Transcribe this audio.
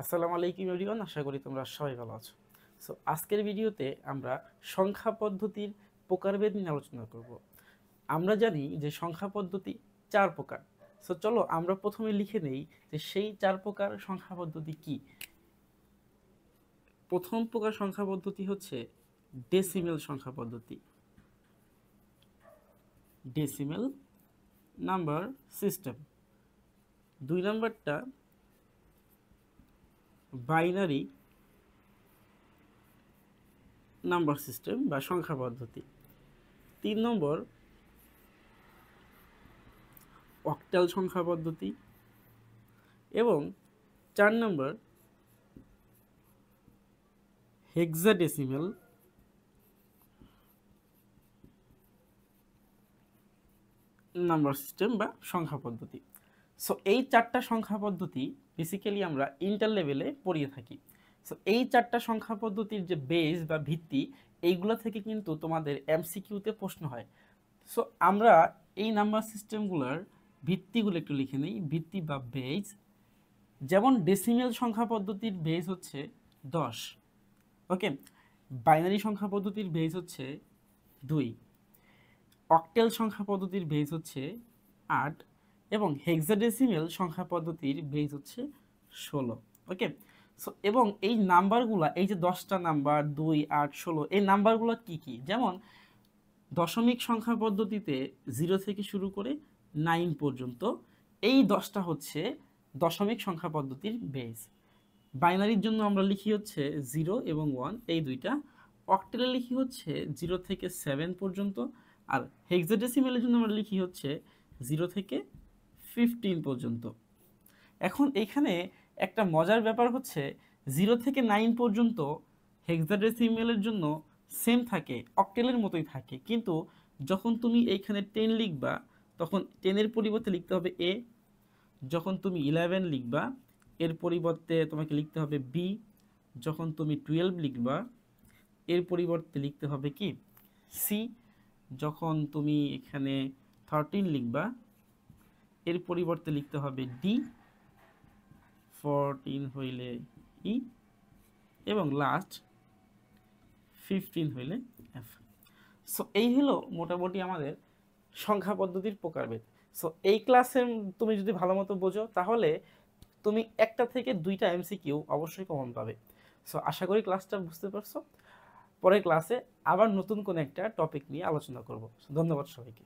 আসসালামু আলাইকুম এভরিওয়ান, আশা করি তোমরা সবাই ভালো আছো। সো আজকের ভিডিওতে আমরা সংখ্যা পদ্ধতির প্রকারভেদ নিয়ে আলোচনা করব। আমরা জানি যে সংখ্যা পদ্ধতি 4 প্রকার। সো চলো আমরা প্রথমে লিখে নেই যে সেই 4 প্রকার সংখ্যা পদ্ধতি কি। প্রথম প্রকার সংখ্যা পদ্ধতি হচ্ছে ডেসিমেল সংখ্যা পদ্ধতি, ডেসিমেল নাম্বার সিস্টেম। 2 নাম্বারটা বাইনারি নাম্বার সিস্টেম বা সংখ্যা পদ্ধতি। 3 নম্বর অক্টাল সংখ্যা পদ্ধতি এবং 4 নম্বর হেক্সাডেসিমেল নাম্বার সিস্টেম বা সংখ্যা পদ্ধতি। সো এই 4টা সংখ্যা পদ্ধতি বেসিক্যালি আমরা ইন্টার লেভেলে পড়িয়ে থাকি। সো এই 4টা সংখ্যা পদ্ধতির যে বেস বা ভিত্তি, এইগুলো থেকে কিন্তু তোমাদের এমসিকিউতে প্রশ্ন হয়। সো আমরা এই নাম্বার সিস্টেমগুলোর ভিত্তিগুলো একটু লিখে নিই। ভিত্তি বা বেস, যেমন ডেসিমেল সংখ্যা পদ্ধতির বেস হচ্ছে 10, ওকে। বাইনারি সংখ্যা পদ্ধতির বেস হচ্ছে 2, অক্টেল সংখ্যা পদ্ধতির বেস হচ্ছে 8 এবং হেক্সাডেসিমেল সংখ্যা পদ্ধতির বেস হচ্ছে 16, ওকে। সো এবং এই নাম্বারগুলো, এই যে 10টা নাম্বার 2, 8, 16, এই নাম্বারগুলো কি কি, যেমন দশমিক সংখ্যা পদ্ধতিতে 0 থেকে শুরু করে 9 পর্যন্ত এই 10টা হচ্ছে দশমিক সংখ্যা পদ্ধতির বেস। বাইনারির জন্য আমরা লিখি হচ্ছে 0 এবং 1 এই দুইটা। অক্টেলে লিখি হচ্ছে 0 থেকে 7 পর্যন্ত, আর হেক্সাডেসিমেলের জন্য আমরা লিখি হচ্ছে 0 থেকে 15 পর্যন্ত। এখন এইখানে একটা মজার ব্যাপার হচ্ছে 0 থেকে 9 পর্যন্ত হেক্সাডেসিমেলের জন্য সেম থাকে, অক্টেলের মতোই থাকে, কিন্তু যখন তুমি এইখানে 10 লিখবা তখন 10-এর পরিবর্তে লিখতে হবে a, যখন তুমি 11 লিখবা এর পরিবর্তে তোমাকে লিখতে হবে বি, যখন তুমি 12 লিখবা এর পরিবর্তে লিখতে হবে কি সি, যখন তুমি এখানে 13 লিখবা এর পরিবর্তে লিখতে হবে ডি, 14 হইলে ই এবং লাস্ট 15 হইলে এফ। সো এই হলো মোটামুটি আমাদের সংখ্যা পদ্ধতির প্রকারভেদ। সো এই ক্লাসে তুমি যদি ভালো মতো বোঝো তাহলে তুমি একটা থেকে 2টা এমসিকিউ অবশ্যই কমন পাবে। সো আশা করি ক্লাসটা বুঝতে পারছো। পরের ক্লাসে আবার নতুন কোনো একটা টপিক নিয়ে আলোচনা করব। ধন্যবাদ সবাইকে।